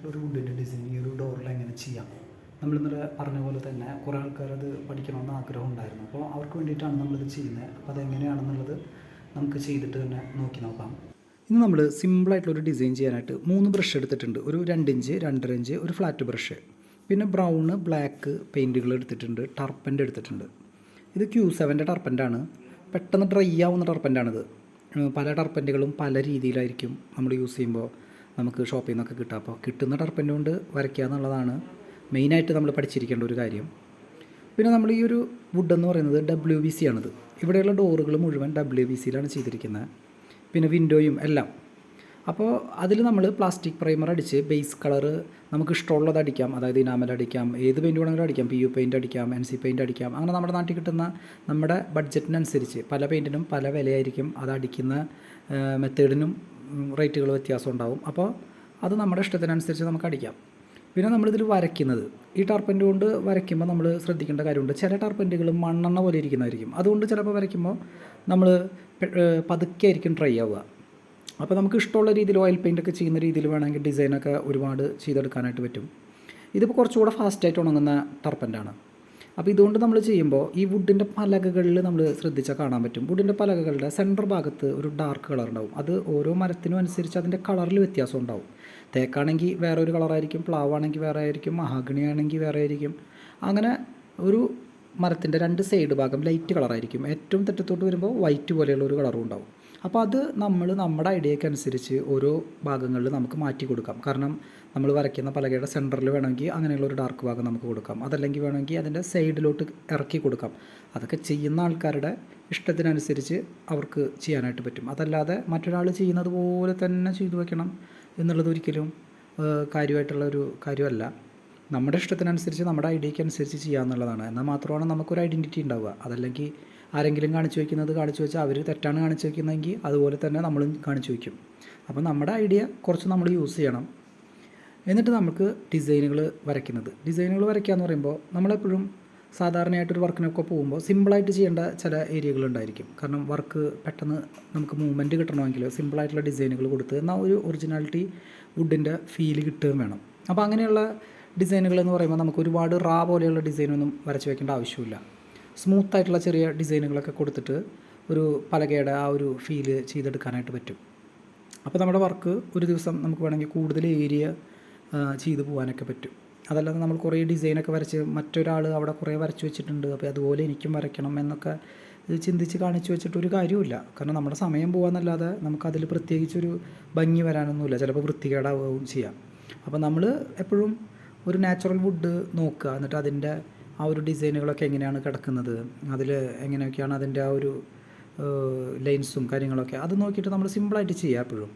ഒരു വുഡിൻ്റെ ഡിസൈൻ ഈ ഒരു ഡോറിൽ എങ്ങനെ ചെയ്യാം. നമ്മളിന്നലെ പറഞ്ഞ പോലെ തന്നെ കുറേ ആൾക്കാരത് പഠിക്കണമെന്ന് ആഗ്രഹം ഉണ്ടായിരുന്നു. അപ്പോൾ അവർക്ക് വേണ്ടിയിട്ടാണ് നമ്മളിത് ചെയ്യുന്നത്. അപ്പോൾ അതെങ്ങനെയാണെന്നുള്ളത് നമുക്ക് ചെയ്തിട്ട് തന്നെ നോക്കി നോക്കാം. ഇന്ന് നമ്മൾ സിമ്പിളായിട്ടുള്ളൊരു ഡിസൈൻ ചെയ്യാനായിട്ട് 3 ബ്രഷ് എടുത്തിട്ടുണ്ട്. ഒരു 2 ഇഞ്ച്, 2.5 ഇഞ്ച്, ഒരു ഫ്ലാറ്റ് ബ്രഷ്, പിന്നെ ബ്രൗണ്, ബ്ലാക്ക് പെയിൻറ്റുകൾ എടുത്തിട്ടുണ്ട്, ടർപ്പൻ്റ് എടുത്തിട്ടുണ്ട്. ഇത് Q7 ടർപ്പൻ്റാണ്. പെട്ടെന്ന് ഡ്രൈ ആവുന്ന ടർപ്പൻ്റാണിത്. പല ടർപ്പൻ്റുകളും പല രീതിയിലായിരിക്കും നമ്മൾ യൂസ് ചെയ്യുമ്പോൾ നമുക്ക് ഷോപ്പിൽ നിന്നൊക്കെ കിട്ടുക. അപ്പോൾ കിട്ടുന്ന ടർപ്പൻ്റ് കൊണ്ട് വരയ്ക്കുക എന്നുള്ളതാണ് മെയിനായിട്ട് നമ്മൾ പഠിച്ചിരിക്കേണ്ട ഒരു കാര്യം. പിന്നെ നമ്മൾ ഈ ഒരു വുഡ് എന്ന് പറയുന്നത് WVC ആണിത്. ഇവിടെയുള്ള ഡോറുകൾ മുഴുവൻ WVCയിലാണ് ചെയ്തിരിക്കുന്നത്. പിന്നെ വിൻഡോയും എല്ലാം. അപ്പോൾ അതിൽ നമ്മൾ പ്ലാസ്റ്റിക് പ്രൈമർ അടിച്ച് ബേസ് കളറ് നമുക്ക് ഇഷ്ടമുള്ളത് അടിക്കാം. അതായത് ഇനാമൽ അടിക്കാം, ഏത് പെയിൻറ്റ് വേണമെങ്കിലും അടിക്കാം. PU പെയിൻറ്റ് അടിക്കാം, NC പെയിൻറ്റ് അടിക്കാം. അങ്ങനെ നമ്മുടെ നാട്ടിൽ കിട്ടുന്ന നമ്മുടെ ബഡ്ജറ്റിനനുസരിച്ച് പല പെയിൻറ്റിനും പല വിലയായിരിക്കും. അത് അടിക്കുന്ന മെത്തേഡിനും റേറ്റുകൾ വ്യത്യാസം ഉണ്ടാവും. അപ്പോൾ അത് നമ്മുടെ ഇഷ്ടത്തിനനുസരിച്ച് നമുക്ക് അടിക്കാം. പിന്നെ നമ്മളിതിൽ വരയ്ക്കുന്നത് ഈ ടർപ്പൻ്റ് കൊണ്ട് വരയ്ക്കുമ്പോൾ നമ്മൾ ശ്രദ്ധിക്കേണ്ട കാര്യമുണ്ട്. ചില ടർപ്പൻ്റുകൾ മണ്ണെണ്ണ പോലെ ഇരിക്കുന്നതായിരിക്കും. അതുകൊണ്ട് ചിലപ്പോൾ വരയ്ക്കുമ്പോൾ നമ്മൾ പതുക്കെ ആയിരിക്കും ഡ്രൈ ആവുക. അപ്പോൾ നമുക്ക് ഇഷ്ടമുള്ള രീതിയിൽ ഓയിൽ പെയിൻ്റൊക്കെ ചെയ്യുന്ന രീതിയിൽ വേണമെങ്കിൽ ഡിസൈനൊക്കെ ഒരുപാട് ചെയ്തെടുക്കാനായിട്ട് പറ്റും. ഇതിപ്പോൾ കുറച്ചുകൂടെ ഫാസ്റ്റായിട്ട് ഉണങ്ങുന്ന ടർപ്പൻ്റാണ്. അപ്പോൾ ഇതുകൊണ്ട് നമ്മൾ ചെയ്യുമ്പോൾ ഈ വുഡിൻ്റെ പലകകളിൽ നമ്മൾ ശ്രദ്ധിച്ചാൽ കാണാൻ പറ്റും. വുഡിൻ്റെ പലകകളുടെ സെൻറ്റർ ഭാഗത്ത് ഒരു ഡാർക്ക് കളർ ഉണ്ടാവും. അത് ഓരോ മരത്തിനും അനുസരിച്ച് അതിൻ്റെ കളറിൽ വ്യത്യാസം ഉണ്ടാവും. തേക്കാണെങ്കിൽ വേറെ ഒരു കളറായിരിക്കും, പ്ലാവാണെങ്കിൽ വേറെ ആയിരിക്കും, മഹാഗണി ആണെങ്കിൽ വേറെ ആയിരിക്കും. അങ്ങനെ ഒരു മരത്തിൻ്റെ 2 സൈഡ് ഭാഗം ലൈറ്റ് കളറായിരിക്കും. ഏറ്റവും തെറ്റത്തോട്ട് വരുമ്പോൾ വൈറ്റ് പോലെയുള്ള ഒരു കളറും ഉണ്ടാവും. അപ്പോൾ അത് നമ്മൾ നമ്മുടെ ഐഡിയയ്ക്ക് അനുസരിച്ച് ഓരോ ഭാഗങ്ങളിൽ നമുക്ക് മാറ്റി കൊടുക്കാം. കാരണം നമ്മൾ വരയ്ക്കുന്ന പലകയുടെ സെൻറ്ററിൽ വേണമെങ്കിൽ അങ്ങനെയുള്ള ഒരു ഡാർക്ക് ഭാഗം നമുക്ക് കൊടുക്കാം. അതല്ലെങ്കിൽ വേണമെങ്കിൽ അതിൻ്റെ സൈഡിലോട്ട് ഇറക്കി കൊടുക്കാം. അതൊക്കെ ചെയ്യുന്ന ആൾക്കാരുടെ ഇഷ്ടത്തിനനുസരിച്ച് അവർക്ക് ചെയ്യാനായിട്ട് പറ്റും. അതല്ലാതെ മറ്റൊരാൾ ചെയ്യുന്നത് പോലെ തന്നെ ചെയ്തു വയ്ക്കണം എന്നുള്ളത് ഒരിക്കലും കാര്യമായിട്ടുള്ള ഒരു കാര്യമല്ല. നമ്മുടെ ഇഷ്ടത്തിനനുസരിച്ച് നമ്മുടെ ഐഡിയയ്ക്ക് അനുസരിച്ച് ചെയ്യാമെന്നുള്ളതാണ്. എന്നാൽ മാത്രമാണ് നമുക്കൊരു ഐഡൻറ്റിറ്റി ഉണ്ടാവുക. അതല്ലെങ്കിൽ ആരെങ്കിലും കാണിച്ചു വയ്ക്കുന്നത് കാണിച്ചു വെച്ചാൽ അവർ തെറ്റാണ് കാണിച്ചു വയ്ക്കുന്നതെങ്കിൽ അതുപോലെ തന്നെ നമ്മളും കാണിച്ചു വയ്ക്കും. അപ്പോൾ നമ്മുടെ ഐഡിയ കുറച്ച് നമ്മൾ യൂസ് ചെയ്യണം. എന്നിട്ട് നമുക്ക് ഡിസൈനുകൾ വരയ്ക്കുക എന്ന് പറയുമ്പോൾ നമ്മളെപ്പോഴും സാധാരണയായിട്ടൊരു വർക്കിനൊക്കെ പോകുമ്പോൾ സിമ്പിളായിട്ട് ചെയ്യേണ്ട ചില ഏരിയകളുണ്ടായിരിക്കും. കാരണം വർക്ക് പെട്ടെന്ന് നമുക്ക് മൂവ്മെൻറ്റ് കിട്ടണമെങ്കിൽ സിമ്പിളായിട്ടുള്ള ഡിസൈനുകൾ കൊടുത്ത് എന്നാൽ ഒരു ഒറിജിനാലിറ്റി വുഡിൻ്റെ ഫീല് കിട്ടുകയും വേണം. അപ്പോൾ അങ്ങനെയുള്ള ഡിസൈനുകൾ എന്ന് പറയുമ്പോൾ നമുക്ക് ഒരുപാട് പോലെയുള്ള ഡിസൈനൊന്നും വരച്ച് വയ്ക്കേണ്ട ആവശ്യമില്ല. സ്മൂത്തായിട്ടുള്ള ചെറിയ ഡിസൈനുകളൊക്കെ കൊടുത്തിട്ട് ഒരു പലകയുടെ ആ ഒരു ഫീല് ചെയ്തെടുക്കാനായിട്ട് പറ്റും. അപ്പോൾ നമ്മുടെ വർക്ക് ഒരു ദിവസം നമുക്ക് വേണമെങ്കിൽ കൂടുതൽ ഏരിയ ചെയ്തു പോകാനൊക്കെ പറ്റും. അതല്ലാതെ നമ്മൾ കുറേ ഡിസൈനൊക്കെ വരച്ച് മറ്റൊരാൾ അവിടെ കുറേ വരച്ച് വെച്ചിട്ടുണ്ട്, അപ്പോൾ അതുപോലെ എനിക്കും വരയ്ക്കണം എന്നൊക്കെ ചിന്തിച്ച് കാണിച്ചു വെച്ചിട്ടൊരു കാര്യമില്ല. കാരണം നമ്മുടെ സമയം പോകാമെന്നല്ലാതെ നമുക്കതിൽ പ്രത്യേകിച്ചൊരു ഭംഗി വരാനൊന്നുമില്ല. ചിലപ്പോൾ വൃത്തികേടാവുകയും ചെയ്യാം. അപ്പോൾ നമ്മൾ എപ്പോഴും ഒരു നാച്ചുറൽ വുഡ് നോക്കുക. എന്നിട്ട് അതിൻ്റെ ആ ഒരു ഡിസൈനുകളൊക്കെ എങ്ങനെയാണ് കിടക്കുന്നത്, അതിൽ എങ്ങനെയൊക്കെയാണ് അതിൻ്റെ ആ ഒരു ലൈൻസും കാര്യങ്ങളൊക്കെ അത് നോക്കിയിട്ട് നമ്മൾ സിമ്പിളായിട്ട് ചെയ്യുക എപ്പോഴും.